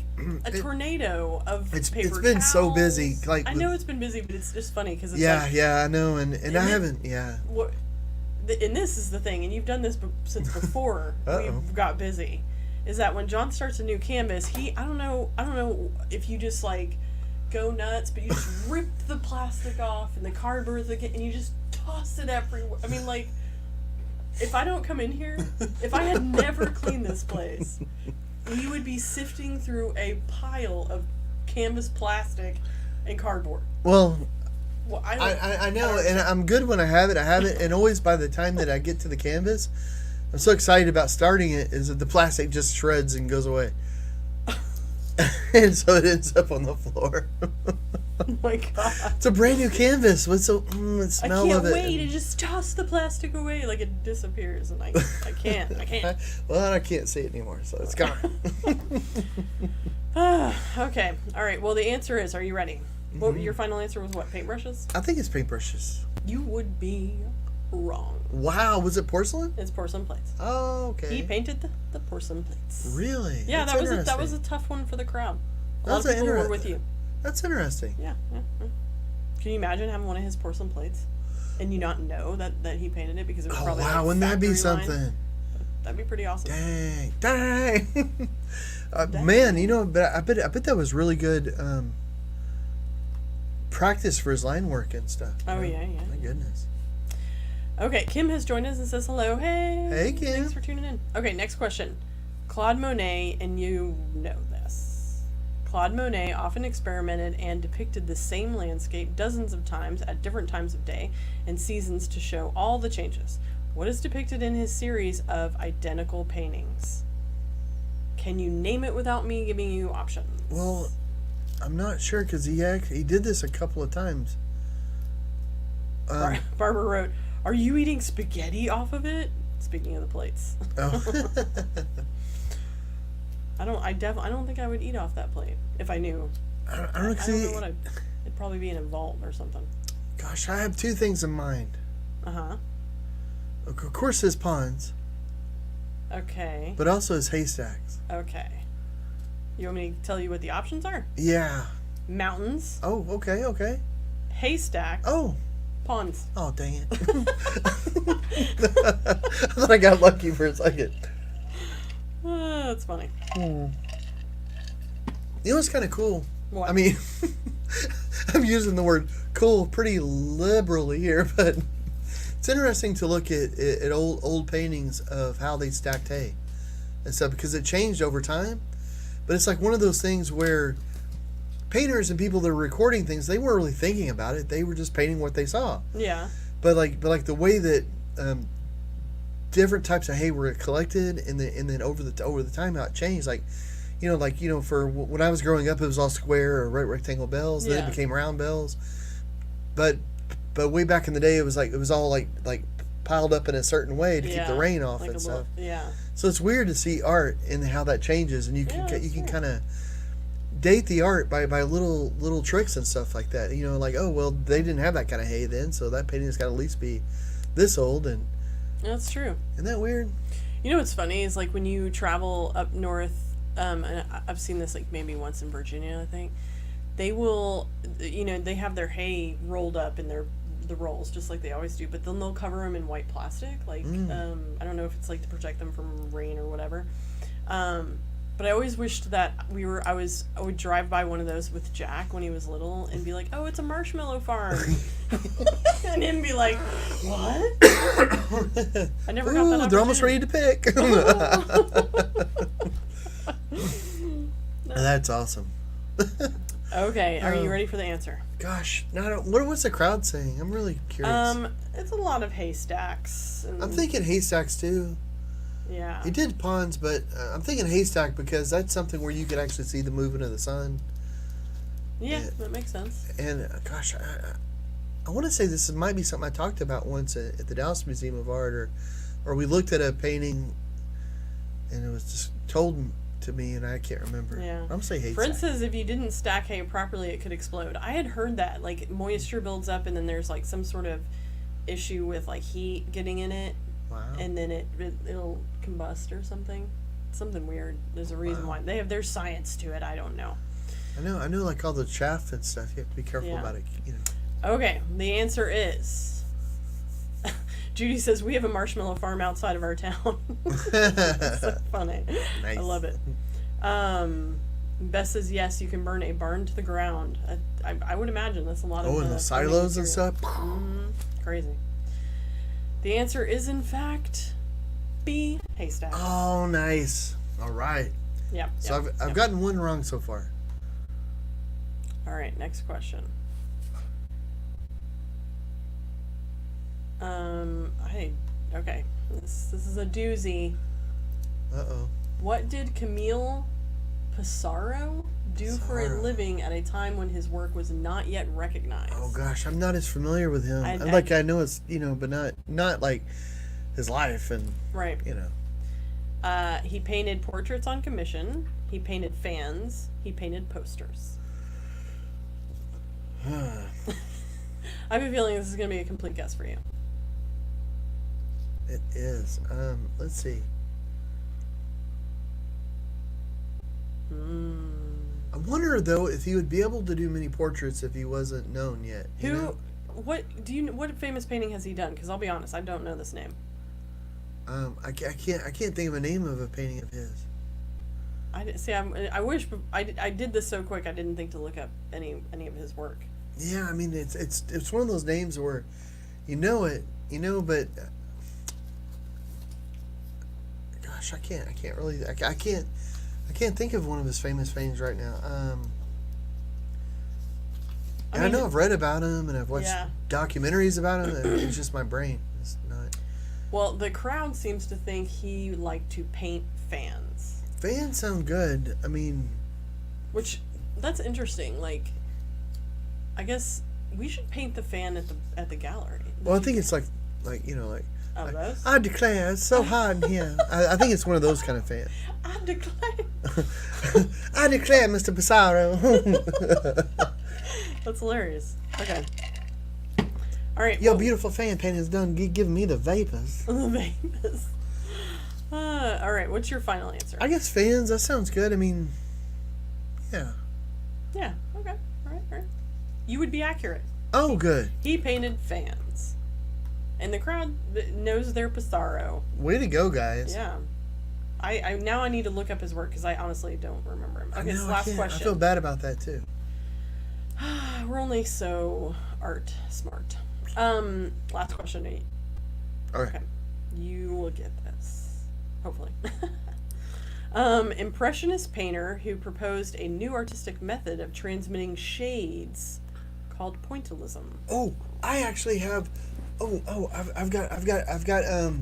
a tornado of paper It's been towels. so busy. Like I know it's been busy, but it's just funny because it's I know, and I haven't. What, and this is the thing, and you've done this since before we got busy. Is that when John starts a new canvas, I don't know if you just like go nuts, but you just rip the plastic off and the cardboard again, and you just toss it everywhere. I mean, like, if I don't come in here, if I had never cleaned this place, we would be sifting through a pile of canvas plastic and cardboard. Well, I know, and I'm good when I have it. And always by the time that I get to the canvas, I'm so excited about starting it, is that the plastic just shreds and goes away. And so it ends up on the floor. Oh my god. It's a brand new canvas. What's the smell of it? I can't wait to just toss the plastic away, like it disappears, and I can't. Well, I can't see it anymore, so it's gone. Okay. All right. Well, the answer is, are you ready? What your final answer was? What, paintbrushes? I think it's paintbrushes. You would be wrong. Wow, was it porcelain? It's porcelain plates. Oh, okay. He painted the porcelain plates. Really? Yeah, That's that was a tough one for the crowd. A That's lot of people were with you. That's interesting. Yeah. Can you imagine having one of his porcelain plates and you not know that he painted it because it was probably like wouldn't that be factory line? something? That'd be pretty awesome. Dang. Man, but I bet that was really good practice for his line work and stuff. Oh, yeah. My goodness. Okay, Kim has joined us and says hello. Hey, Kim. Thanks for tuning in. Okay, next question. Claude Monet, and you know this. Claude Monet often experimented and depicted the same landscape dozens of times at different times of day and seasons to show all the changes. What is depicted in his series of identical paintings? Can you name it without me giving you options? Well, I'm not sure because he did this a couple of times. Barbara wrote, "Are you eating spaghetti off of it?" Speaking of the plates. Oh. I don't think I would eat off that plate if I knew. I don't I don't see. know what it'd probably be in a vault or something. Gosh, I have two things in mind. Uh-huh. Of course, his ponds, Okay. but also his haystacks. Okay. You want me to tell you what the options are? Yeah. Mountains, Oh, okay. haystacks, Oh, ponds. oh, dang it! I thought I got lucky for a second. That's funny. You know what's kind of cool? What? I mean, I'm using the word cool pretty liberally here, but it's interesting to look at old paintings of how they stacked hay and stuff because it changed over time. But it's like one of those things where painters and people that are recording things, they weren't really thinking about it. They were just painting what they saw. Yeah. But like the way that different types of hay were collected, and then over the time how it changed, for when I was growing up, it was all square or rectangle bells. Then Yeah. it became round bells. But way back in the day, it was all like piled up in a certain way to keep the rain off like and stuff. Yeah. So it's weird to see art and how that changes, and you can kind of date the art by little tricks and stuff like that. You know, like, oh well, they didn't have that kind of hay then, so that painting's got to at least be this old. And That's true. isn't that weird? You know what's funny is like when you travel up north, and I've seen this like maybe once in Virginia, I think, they will, they have their hay rolled up in the rolls just like they always do, but then they'll cover them in white plastic, like I don't know if it's like to protect them from rain or whatever. But I always wished that I would drive by one of those with Jack when he was little and be like, oh, it's a marshmallow farm. And him be like, what? I never got that. They're almost ready to pick. That's awesome. Okay, are you ready for the answer? Gosh, what's the crowd saying? I'm really curious. It's a lot of haystacks. And, I'm thinking haystacks too. yeah. He did ponds, but I'm thinking haystack because that's something where you could actually see the movement of the sun. Yeah, that makes sense. And gosh, I want to say this might be something I talked about once at the Dallas Museum of Art, or we looked at a painting, and it was just told to me, and I can't remember. Yeah. I'm gonna say haystack. For instance, if you didn't stack hay properly, it could explode. I had heard that like moisture builds up, and then there's like some sort of issue with like heat getting in it. Wow. And then it'll combust or something weird. There's a reason why there's science to it. I don't know. I know, like all the chaff and stuff. You have to be careful Yeah. about it. You know. Okay, the answer is. Judy says we have a marshmallow farm outside of our town. That's so funny. Nice. I love it. Bess says yes, you can burn a barn to the ground. I would imagine that's a lot of. Oh, and the silos and stuff. Crazy. The answer is in fact B, haystack. Oh, nice. All right. Yeah. So I've gotten one wrong so far. All right, next question. Okay. This is a doozy. Uh-oh. What did Camille Pissarro do for a Pissarro. living at a time when his work was not yet recognized? Oh gosh, I'm not as familiar with him. I know it's but not like his life and Right. He painted portraits on commission. He painted fans. He painted posters. I have a feeling this is going to be a complete guess for you. It is. Let's see. I wonder though if he would be able to do many portraits if he wasn't known yet. you know? What famous painting has he done? Because I'll be honest, I don't know this name. I can't think of a name of a painting of his. I wish I did this so quick. I didn't think to look up any of his work. Yeah, I mean it's one of those names where you know it, but gosh, I can't think of one of his famous paintings right now. I know I've read about him and I've watched documentaries about him. And it's just my brain. It's not. Well, the crowd seems to think he liked to paint fans. Fans sound good. I mean, that's interesting. Like, I guess we should paint the fan at the gallery. Well, I think it's like those? I declare it's so hot in here. I think it's one of those kind of fans. I declare. I declare, Mr. Pissarro. That's hilarious. Okay. All right. Your beautiful fan painting is done giving me the vapors. The vapors. All right. What's your final answer? I guess fans. That sounds good. I mean, yeah. Yeah. Okay. All right. You would be accurate. Oh, good. He painted fans, and the crowd knows their Pissarro. Way to go, guys. Yeah. I now I need to look up his work because I honestly don't remember him. I Okay, know, this I last can't. question. I feel bad about that too. We're only so art smart. Last question, Nate. All right. Okay. You will get this. Hopefully. Impressionist painter who proposed a new artistic method of transmitting shades called pointillism. Oh, I actually have. I've got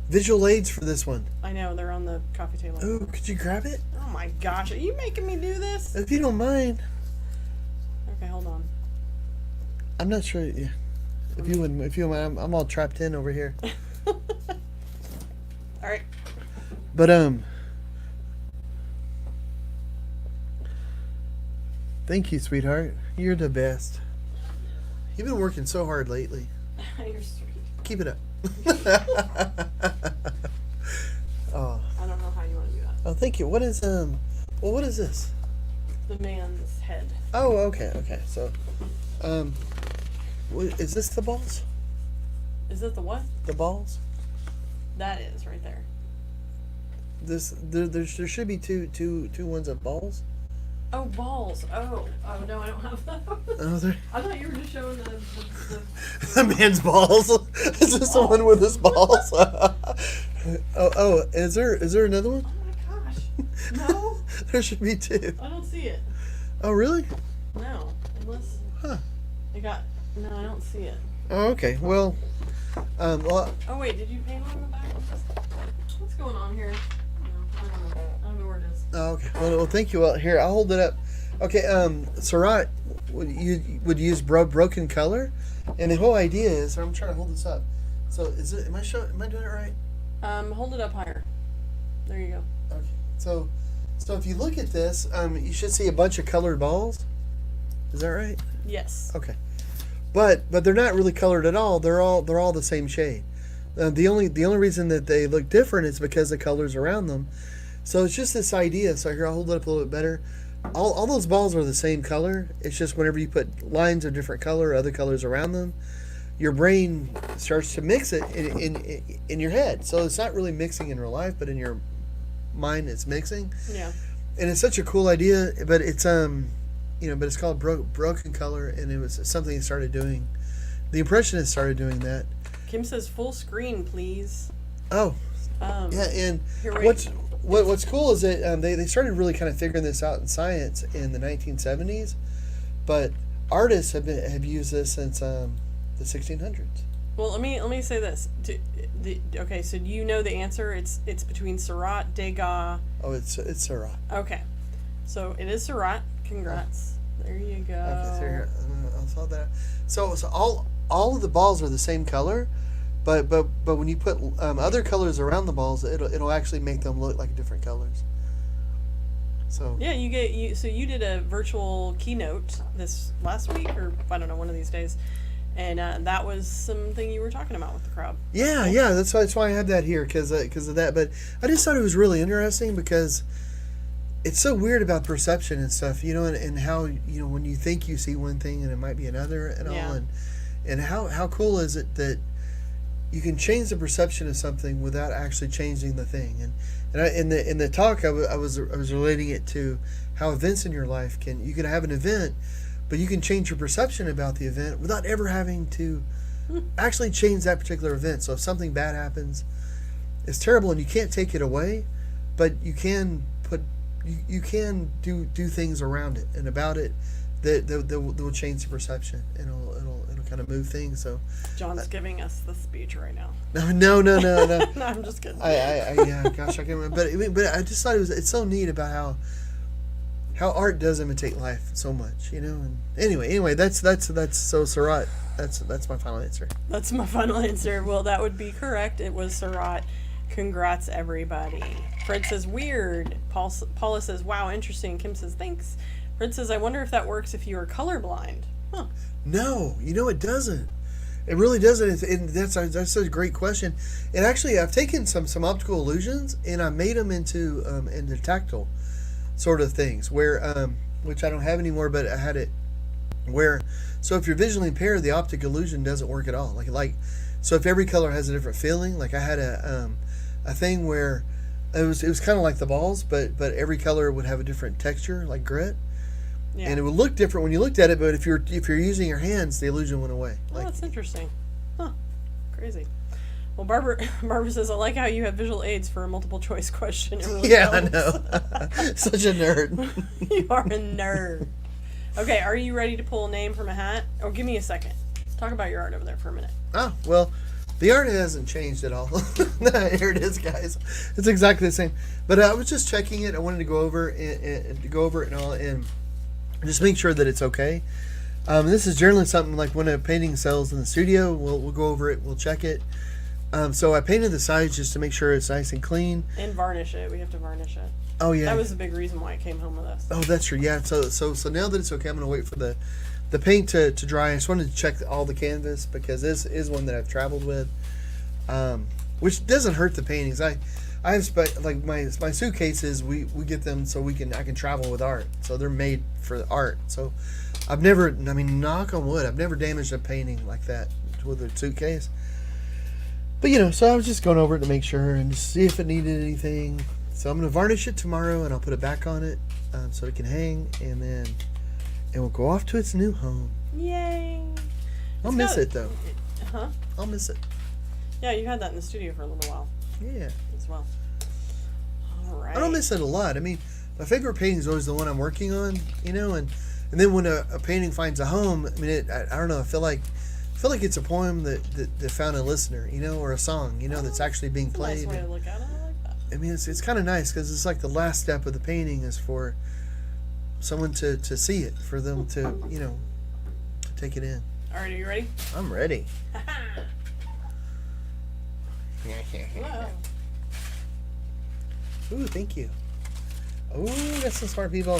visual aids for this one. I know, they're on the coffee table. Oh, could you grab it? Oh my gosh, are you making me do this? If you don't mind. Okay, hold on. I'm not sure. Yeah. If you wouldn't, if you don't mind, I'm all trapped in over here. Alright. But thank you, sweetheart. You're the best. You've been working so hard lately. You're sweet. Keep it up. Oh, I don't know how you want to do that. oh, thank you. What is well, what is this? The man's head. Oh, okay, okay. So, is this the balls? Is it the what? The balls? That is right there. There should be two ones of balls. Oh, balls. Oh no, I don't have those. Oh, there. I thought you were just showing the The man's balls. Is this the one with his balls? oh, is there another one? Oh my gosh. No, There should be two. I don't see it. Oh, really? No, unless Huh. it got. No, I don't see it. Oh, okay. Well, well, Oh wait, did you paint on the back? What's going on here? No, I don't know. I don't know where it is. oh, okay. Well, thank you. Well, here, I'll hold it up. Okay, Sarat, would use broken color, and the whole idea is, I'm trying to hold this up. So, am I doing it right? Hold it up higher. There you go. Okay. So if you look at this, you should see a bunch of colored balls. Is that right? Yes. Okay. But they're not really colored at all. They're all the same shade. The only reason that they look different is because the colors around them. So it's just this idea. So here, I'll hold it up a little bit better. All those balls are the same color. It's just whenever you put lines of different color, other colors around them, your brain starts to mix it in your head. So it's not really mixing in real life, but in your mind it's mixing. Yeah. And it's such a cool idea, but it's but it's called broken color, and it was something he started doing. The Impressionists started doing that. Kim says full screen, please. Oh, yeah, and Here, wait. what's cool is that they started really kind of figuring this out in science in the 1970s, but artists have used this since the 1600s. Well, let me say this. Okay, so do you know the answer? It's between Seurat, Degas. Oh, it's Seurat. Okay, so it is Seurat. Congrats. There you go. Okay, so here, I'll solve that. So all of the balls are the same color, but when you put other colors around the balls, it'll actually make them look like different colors. So Yeah, so you did a virtual keynote this last week, or I don't know, one of these days, and that was something you were talking about with the crowd. yeah, that's why I had that here because of that. But I just thought it was really interesting because it's so weird about perception and stuff, and how when you think you see one thing and it might be another and all, Yeah. and how cool is it that you can change the perception of something without actually changing the thing. And in the talk I was relating it to how events in your life you can have an event, but you can change your perception about the event without ever having to actually change that particular event. So if something bad happens, it's terrible and you can't take it away, but you can do things around it and about it that will change the perception, and it'll kind of move things. So John's giving us the speech right now. no. No, I'm just kidding. Yeah, gosh, I can't remember. But I just thought it's so neat about how art does imitate life so much, And anyway, that's so Seurat. That's my final answer. That's my final answer. Well, that would be correct. It was Seurat. Congrats, everybody. Fred says, weird. Paula says, wow, interesting. Kim says, thanks. Fred says, I wonder if that works if you are colorblind. Huh. No, it doesn't. It really doesn't. That's a great question. And actually, I've taken some optical illusions and I made them into tactile sort of things where which I don't have anymore, but I had it where. So if you're visually impaired, the optic illusion doesn't work at all. Like so if every color has a different feeling, like I had a thing where it was kind of like the balls, but every color would have a different texture, like grit, Yeah. and it would look different when you looked at it. But if you're using your hands, the illusion went away. Oh, Like, that's interesting. Huh. Crazy. Well, Barbara says, I like how you have visual aids for a multiple choice question. It really yeah, I helps." know. Such a nerd. You are a nerd. Okay, are you ready to pull a name from a hat? Oh, give me a second. Talk about your art over there for a minute. Oh, well, the art hasn't changed at all. Here it is, guys. It's exactly the same. But I was just checking it. I wanted to go over it and all, and just make sure that it's okay. This is generally something like when a painting sells in the studio, we'll go over it, we'll check it. So I painted the sides just to make sure it's nice and clean. And varnish it. We have to varnish it. Oh yeah. That was a big reason why it came home with us. Oh, that's true. Yeah. So now that it's okay, I'm gonna wait for the paint to dry. I just wanted to check all the canvas because this is one that I've traveled with, which doesn't hurt the paintings. I have like my suitcases. We get them so I can travel with art. So they're made for the art. So I've never. I mean, knock on wood, I've never damaged a painting like that with a suitcase. But so I was just going over it to make sure and just see if it needed anything. So I'm gonna varnish it tomorrow and I'll put it back on it so it can hang, and then it will go off to its new home. Yay. I'll miss it though. Huh? I'll miss it. Yeah, you had that in the studio for a little while Yeah. as well. All right. I don't miss it a lot. I mean, my favorite painting is always the one I'm working on, and then when a painting finds a home, I mean, I don't know. I feel like it's a poem that found a listener, or a song, that's actually being That's a nice played. way to look at it. I like that. I mean, it's kind of nice because it's like the last step of the painting is for someone to see it, for them to, to take it in. All right, are you ready? I'm ready. Whoa. Ooh, thank you. Ooh, that's some smart people.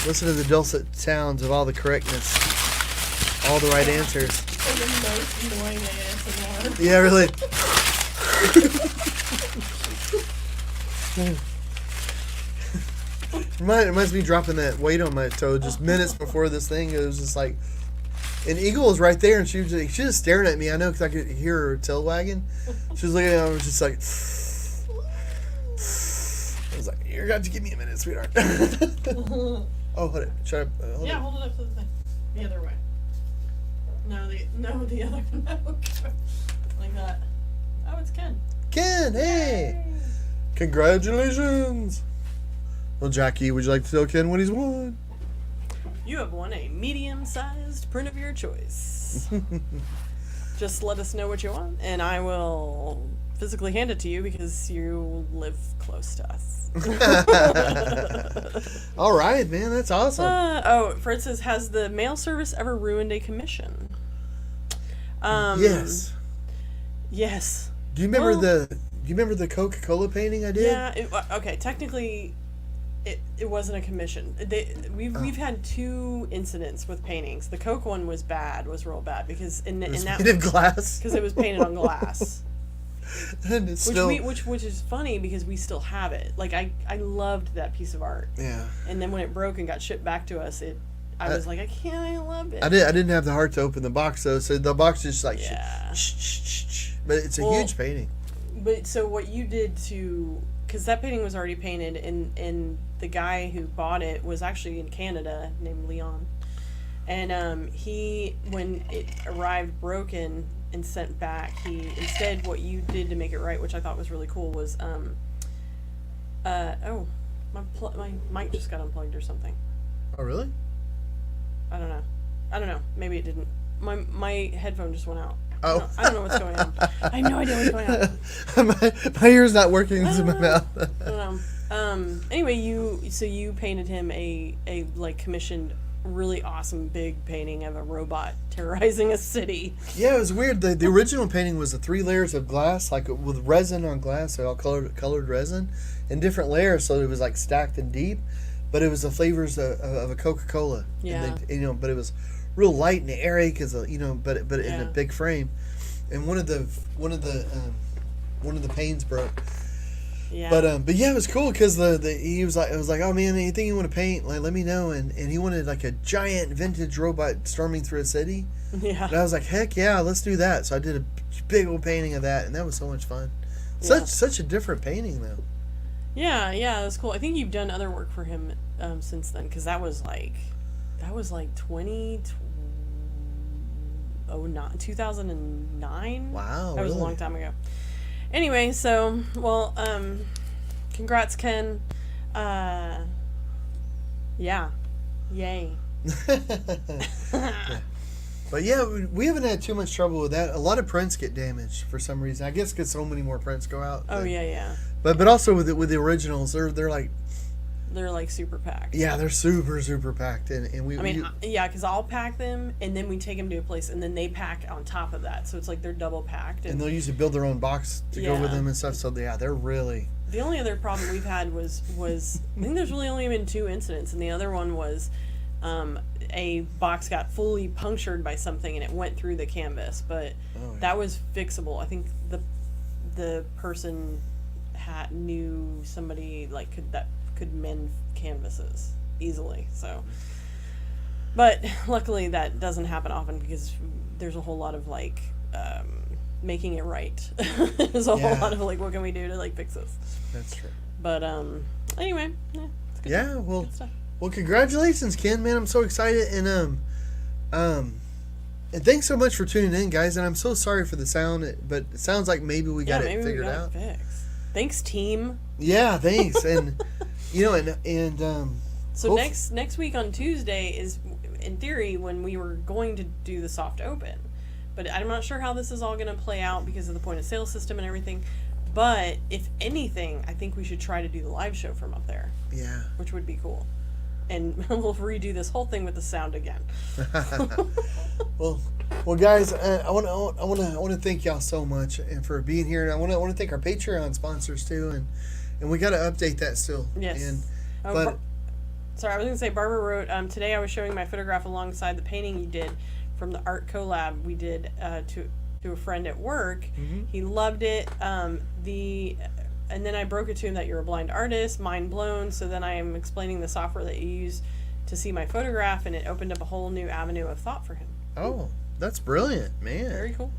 Listen to the dulcet sounds of all the correctness. All the right answers. The most annoying ASMR. Yeah, really. Reminds me dropping that weight on my toe just minutes before this thing. It was just like, and Eagle was right there, and she was just staring at me. I know because I could hear her tail wagging. She was looking at me. I was just like, I was like, "You're going to give me a minute, sweetheart." Oh, hold it. Should I? Hold Yeah, it. hold it up to the thing. The other way. No, the other no. Like that. Oh, it's Ken. Ken, hey! Yay. Congratulations! Well, Jackie, would you like to tell Ken what he's won? You have won a medium-sized print of your choice. Just let us know what you want, and I will physically hand it to you because you live close to us. All right, man, that's awesome. Fred says, has the mail service ever ruined a commission? Yes. Yes. Do you remember Well- Do you remember the Coca-Cola painting I did? Yeah. Okay. Technically, it wasn't a commission. We've had two incidents with paintings. The Coke one was real bad because in It was that made of glass. because it was painted on glass. And it's still, Which is funny because we still have it. Like I loved that piece of art. yeah. And then when it broke and got shipped back to us, I was like, I love it. I didn't have the heart to open the box though, so the box is just like, Yeah. shh. But it's a Well, huge painting. But so what you did because that painting was already painted, and the guy who bought it was actually in Canada named Leon, and he, when it arrived broken and sent back, instead what you did to make it right, which I thought was really cool, was my mic just got unplugged or something. Oh, really? I don't know. Maybe it didn't. My headphone just went out. Oh. I don't know what's going on. I have no idea what's going on. my ear's not working into my mouth. I don't know. Anyway, you painted him a like commissioned really awesome big painting of a robot terrorizing a city. Yeah, it was weird. The original painting was the 3 layers of glass, like with resin on glass, so all colored resin, in different layers, so it was like stacked and deep. But it was the flavors of a Coca-Cola. Yeah. And but it was real light and airy because but in Yeah. a big frame. And one of the panes broke. Yeah. But yeah, it was cool because he was like, I was like, oh man, anything you want to paint, like let me know. And he wanted like a giant vintage robot storming through a city. And yeah. I was like, heck yeah, let's do that. So I did a big old painting of that, and that was so much fun. Such a different painting though. Yeah, that's cool. I think you've done other work for him since then, because that was like 2009. Wow, That was a really? long time ago. Anyway, so well, congrats, Ken. Yeah, yay. But yeah, we haven't had too much trouble with that. A lot of prints get damaged for some reason. I guess because so many more prints go out. Oh yeah. But also with the originals, they're like, They're like super packed. yeah, they're super packed, and we. I mean, yeah, because I'll pack them and then we take them to a place and then they pack on top of that, so it's like they're double packed. and they'll usually build their own box to go with Yeah. them and stuff. So yeah, they're really. The only other problem we've had was I think there's really only been 2 incidents, and the other one was a box got fully punctured by something and it went through the canvas, but Oh, yeah. that was fixable. I think the person knew somebody like could mend canvases easily. So, but luckily that doesn't happen often because there's a whole lot of like making it right. There's a whole Yeah. lot of like, what can we do to like fix this? That's true. But anyway, yeah, it's good. Yeah, well, Good stuff. well, congratulations, Ken, man. I'm so excited, and thanks so much for tuning in, guys. And I'm so sorry for the sound, but it sounds like maybe we got it figured out. Fixed. Thanks, team. Yeah, thanks, and So Hopef- next week on Tuesday is, in theory, when we were going to do the soft open, but I'm not sure how this is all going to play out because of the point of sale system and everything. But if anything, I think we should try to do the live show from up there, yeah. which would be cool. And we'll redo this whole thing with the sound again. Well, guys, I want to thank y'all so much and for being here, and I want to thank our Patreon sponsors too, and we got to update that still. Yes. And Oh, but sorry, I was going to say, Barbara wrote, today I was showing my photograph alongside the painting you did from the art collab we did to a friend at work. Mhm. He loved it. And then I broke it to him that you're a blind artist, mind blown. So then I am explaining the software that you use to see my photograph, and it opened up a whole new avenue of thought for him. oh, that's brilliant, man. Very cool.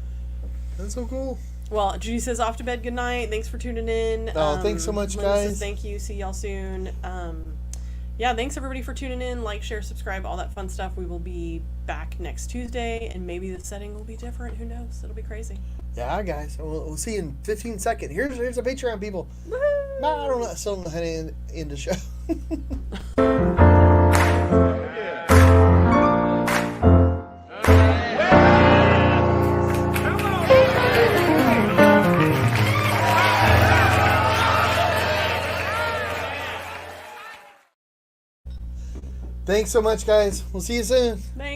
That's so cool. Well, Judy says off to bed, good night. Thanks for tuning in. Oh, thanks so much, Linda says guys. thank you. See y'all soon. Yeah, thanks everybody for tuning in. Like, share, subscribe, all that fun stuff. We will be back next Tuesday, and maybe the setting will be different. Who knows? It'll be crazy. Yeah, guys. We'll see you in 15 seconds. Here's a Patreon, people. Woohoo! No, I don't know. I still don't know how to end the show. Thanks so much, guys. We'll see you soon. Thanks.